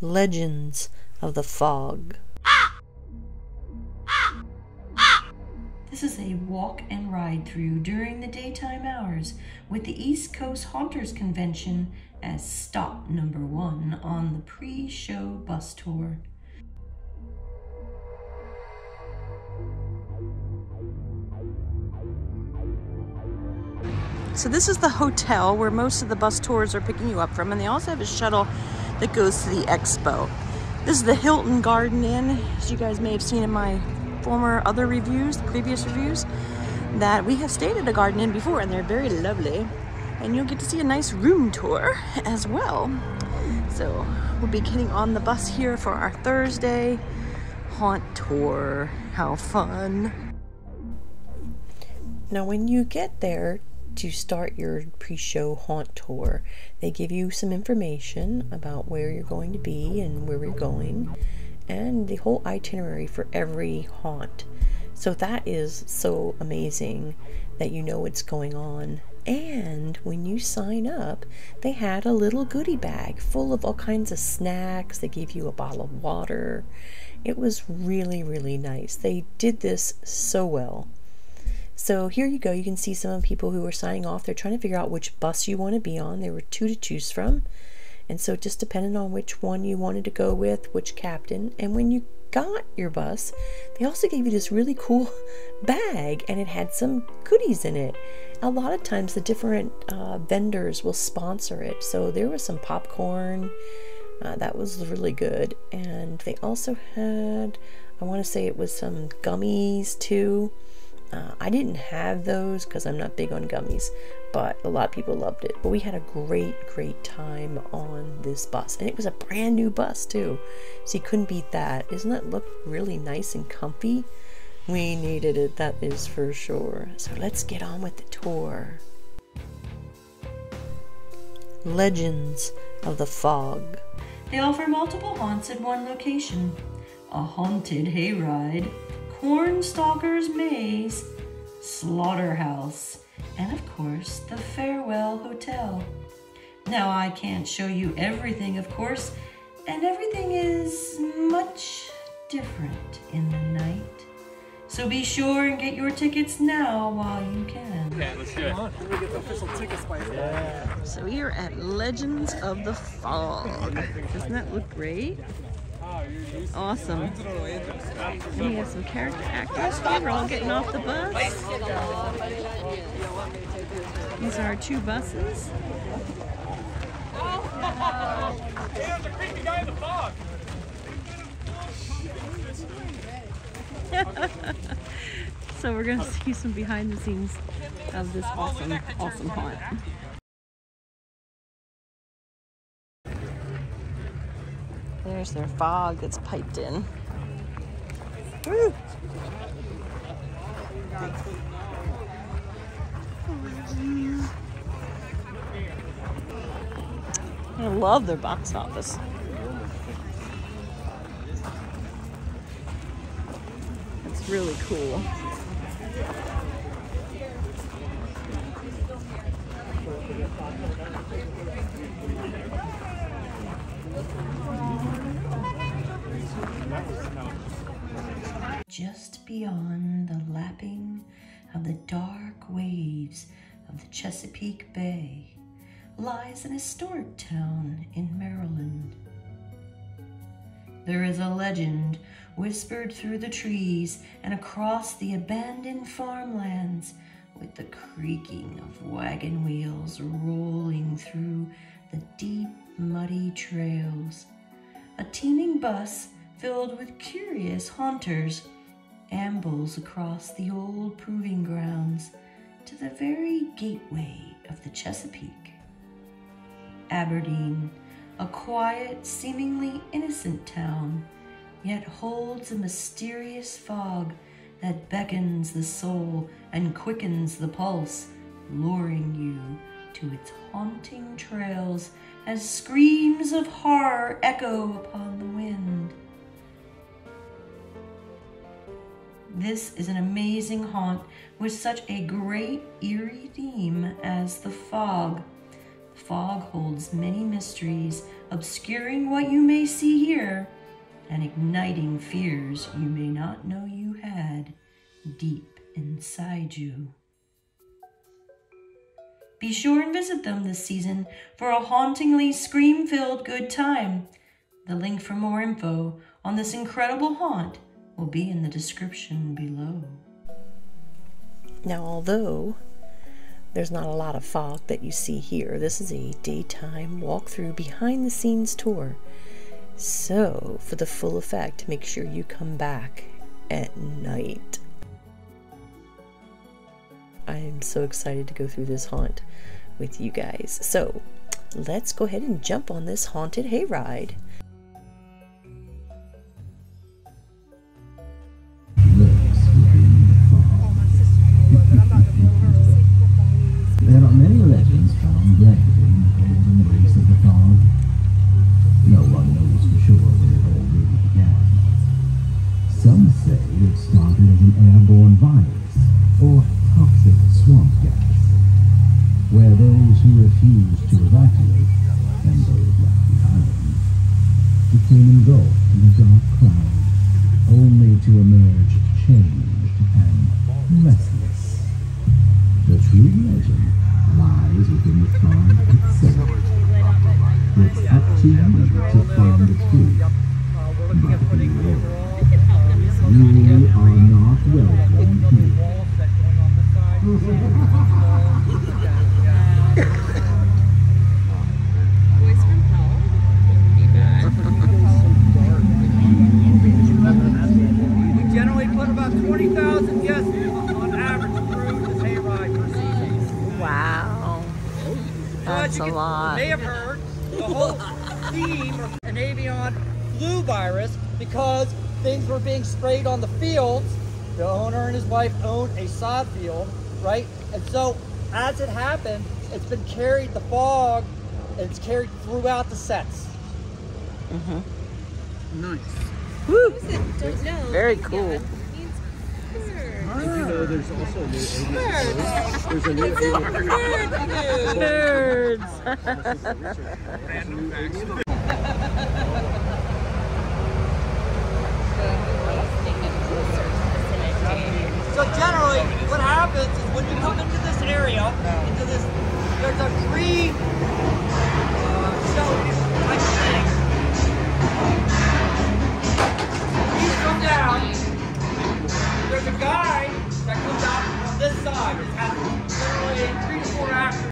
Legends of the Fog. This is a walk and ride through during the daytime hours with the East Coast Haunters Convention as stop number 1 on the pre-show bus tour. So this is the hotel where most of the bus tours are picking you up from, and they also have a shuttle that goes to the expo. This is the Hilton Garden Inn, as you guys may have seen in my former other reviews, the previous reviews, that we have stayed at a Garden Inn before, and they're very lovely. And you'll get to see a nice room tour as well. So we'll be getting on the bus here for our Thursday haunt tour. How fun. Now when you get there to start your pre-show haunt tour, they give you some information about where you're going to be and where we're going, and the whole itinerary for every haunt. So that is so amazing that you know what's going on. And when you sign up, they had a little goodie bag full of all kinds of snacks. They gave you a bottle of water. It was really, really nice. They did this so well. So here you go. You can see some of the people who are signing off. They're trying to figure out which bus you want to be on. There were 2 to choose from. And so just depending on which one you wanted to go with, which captain. And when you got your bus, they also gave you this really cool bag, and it had some goodies in it. A lot of times the different vendors will sponsor it. So there was some popcorn. That was really good. And they also had, I want to say it was some gummies too. I didn't have those because I'm not big on gummies, but a lot of people loved it. But we had a great time on this bus, and it was a brand new bus too, so you couldn't beat that. Doesn't that look really nice and comfy? We needed it, that is for sure. So let's get on with the tour. Legends of the Fog. They offer multiple haunts at one location. A haunted hayride, Cornstalker's Maze, Slaughterhouse, and of course the Farewell Hotel. Now I can't show you everything, of course, and everything is much different in the night. So be sure and get your tickets now while you can. Yeah, let's do it. Come on, we get the official tickets by yeah. So we are at Legends of the Fog. Doesn't that look great? Awesome. And we have some character actors here. We're all getting off the bus. These are our 2 buses. Hey, there's a creepy guy in the fog. So we're going to see some behind the scenes of this awesome haunt. There's their fog that's piped in. Woo! I love their box office. It's really cool. Just beyond the lapping of the dark waves of the Chesapeake Bay lies an historic town in Maryland. There is a legend whispered through the trees and across the abandoned farmlands, with the creaking of wagon wheels rolling through the deep, muddy trails. A teeming bus filled with curious haunters ambles across the old proving grounds to the very gateway of the Chesapeake. Aberdeen, a quiet, seemingly innocent town, yet holds a mysterious fog that beckons the soul and quickens the pulse, luring you to its haunting trails as screams of horror echo upon the wind. This is an amazing haunt with such a great eerie theme as the fog. The fog holds many mysteries obscuring what you may see here, and igniting fears you may not know you had deep inside you. Be sure and visit them this season for a hauntingly scream-filled good time. The link for more info on this incredible haunt will be in the description below. Now, although there's not a lot of fog that you see here, this is a daytime walkthrough behind-the-scenes tour. So, for the full effect, make sure you come back at night. I am so excited to go through this haunt with you guys. So, let's go ahead and jump on this haunted hayride. There are many legends found blended in the cold embrace of the fog. No one knows for sure where it all really began. Some say it started as an airborne virus or toxic swamp gas, where those who refused to evacuate and those left behind became engulfed in a dark cloud, only to emerge changed and restless. The true legend lies within the fog itself. It's up to you to find the truth. But beware, you are not welcome here. Voice from hell. Be bad. We generally put about 20,000 guests on average through this hayride per season. Wow. That's a lot. You may have heard the whole theme of an avian flu virus because things were being sprayed on the fields. The owner and his wife owned a sod field, right? And so as it happened, it's been carried, the fog, it's carried throughout the sets. Nice. Woo! Don't know. Very cool. Did you know there's also a new avian? There's a new avian. Nerds! So generally, what happens is when you come into this area, there's a tree shelter type thing. You come down, there's a guy that comes out on this side. It has generally 3 to 4 actors.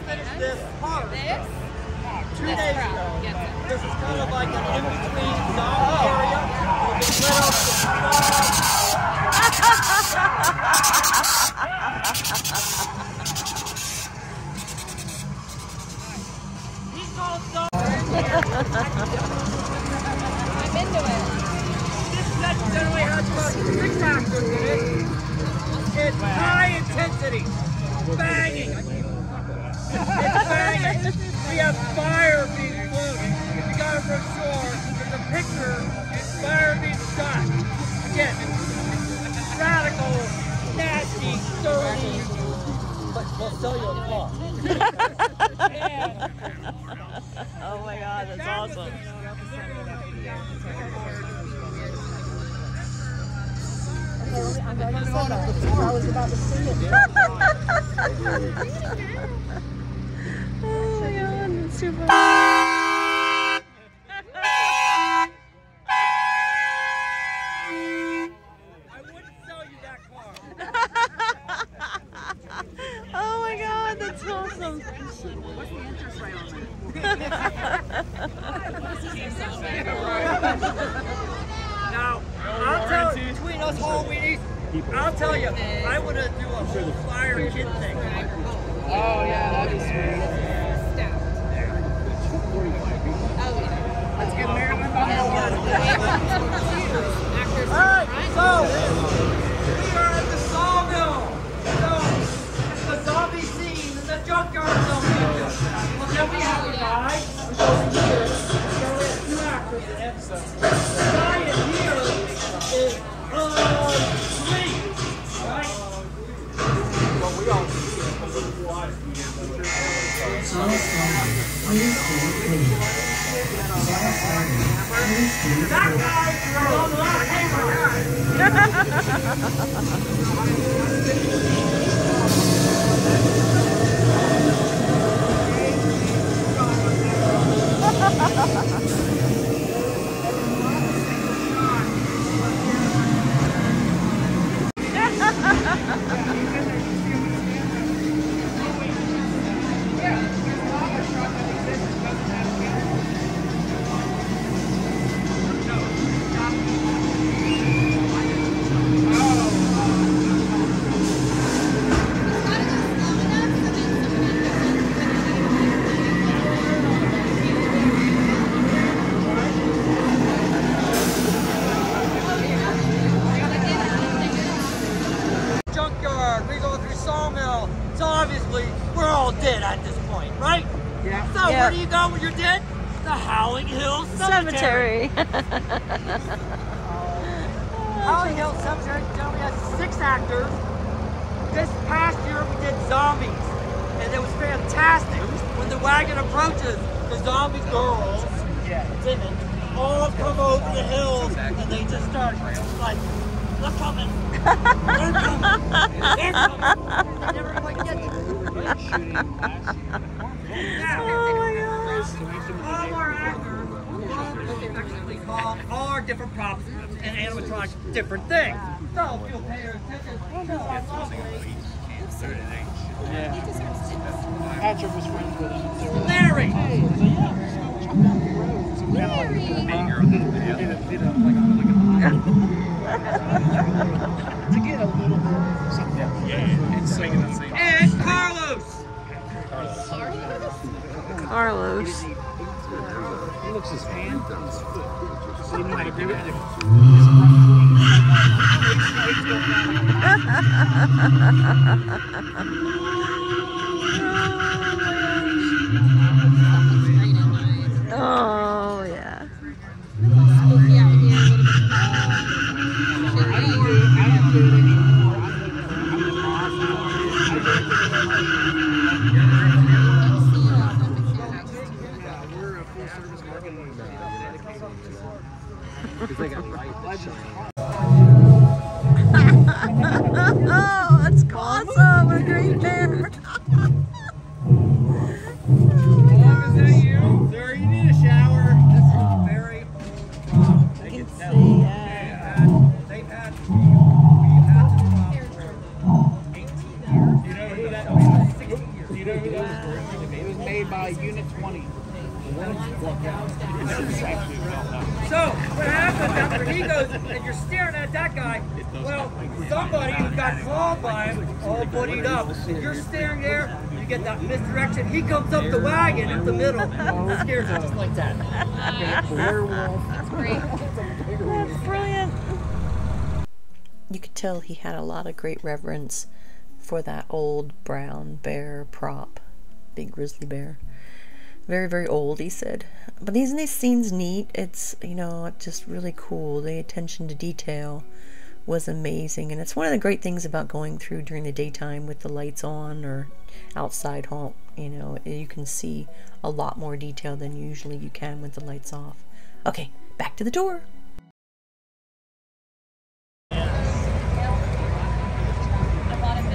Finished this park 2 days ago. This is kind of like an in-between zone area. It's lit up He's called zone. I'm into it. This set generally has about 6 actors in it. It's high intensity. Banging. It's banging. We have fire being floated. If you got a brochure, there's a picture, it's fire being shot. Again, it's radical, nasty, dirty, but we'll sell you a car. Oh my god, that's awesome. I'm going to say that before I was about to sing it. Oh my god, that's too funny. I wouldn't sell you that car. Oh my god, that's awesome. What's the interest rate on that? Now, I'll tell you, between us Halloweenies, I'll tell you, I want to do a whole fire kid thing. Oh, yeah, that'd be sweet. Let's get Marilyn behind Actors. Alright, so we are at the Sawmill. So junkyard film studio. Well, then we have a guy who goes here. We only have 2 actors in it. The guy in here is 3, right? Well, we all that guy is on the left junkyard, we go through sawmill. So obviously, we're all dead at this point, right? Yeah. So where do you go when you're dead? The Howling Hill Cemetery. Howling Hill Cemetery generally has 6 actors. This past year we did zombies, and it was fantastic. When the wagon approaches, the zombie girls, women, all come over the hills, and they just start like, they're coming. They're coming. They're coming. They never quite get you. Now, all our actors actually called all our different props and animatronics different things. So if you'll pay your attention, Patrick was friends with him. Larry! To get a little bit something. And Carlos! Carlos. He looks his hand and his foot. So you know how to do it. Oh, yeah. Spooky out here, a little bit I don't do it anymore. We're a full service marketing because they got lights. Oh, that's awesome. A great bear. Sir, you need a shower. This is very You can see, We've had this problem for 18 years. You know who that was? 60 years. You know who that was? It was made by Unit 20. So, what happens after he goes and you're staring at that guy? Well, somebody who got clawed by him, all bloodied up, and you're staring there, you get that misdirection. He comes up the wagon in the middle and scares you just like that. That's great. That's brilliant. You could tell he had a lot of great reverence for that old brown bear prop. Big grizzly bear. Very, very old, he said. But isn't these scenes neat? It's, you know, just really cool. The attention to detail was amazing. And it's one of the great things about going through during the daytime with the lights on or outside haunt. You know, you can see a lot more detail than usually you can with the lights off. Okay, back to the tour. A lot of the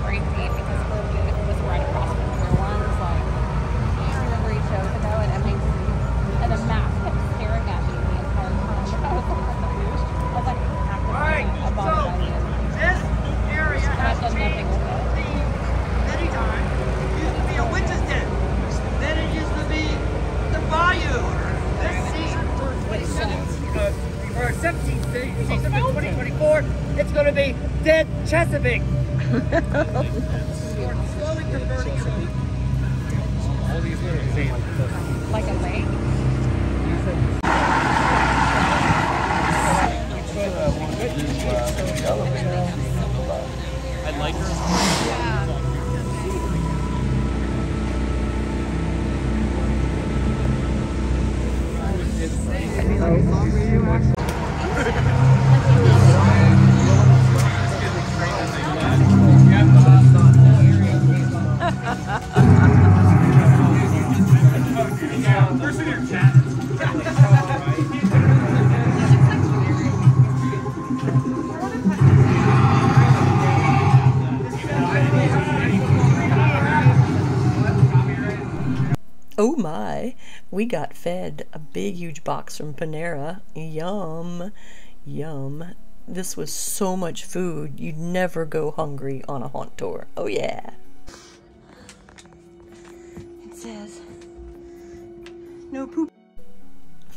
great feet because her unit was right across from the other ones. Like, I remember he chose to go and everything, and the map kept staring at me the entire time. I was like, Alright, so this area has changed many times. It used to be a witch's den. Then it used to be the bayou. This season for 17th season for 2024, it's going to be Dead Chesapeake. We're slowly converting it. All these little things. like a lake. I like her. Yeah. Oh my, we got fed a big huge box from Panera. Yum, yum. This was so much food, you'd never go hungry on a haunt tour. Oh yeah. It says, no poop.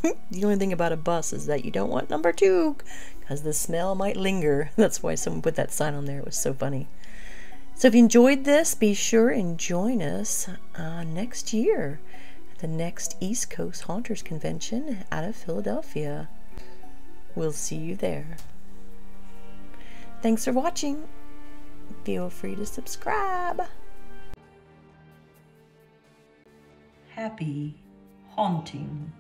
The only thing about a bus is that you don't want number 2, because the smell might linger. That's why someone put that sign on there. It was so funny. So if you enjoyed this, be sure and join us next year at the next East Coast Haunters Convention out of Philadelphia. We'll see you there. Thanks for watching. Feel free to subscribe. Happy haunting.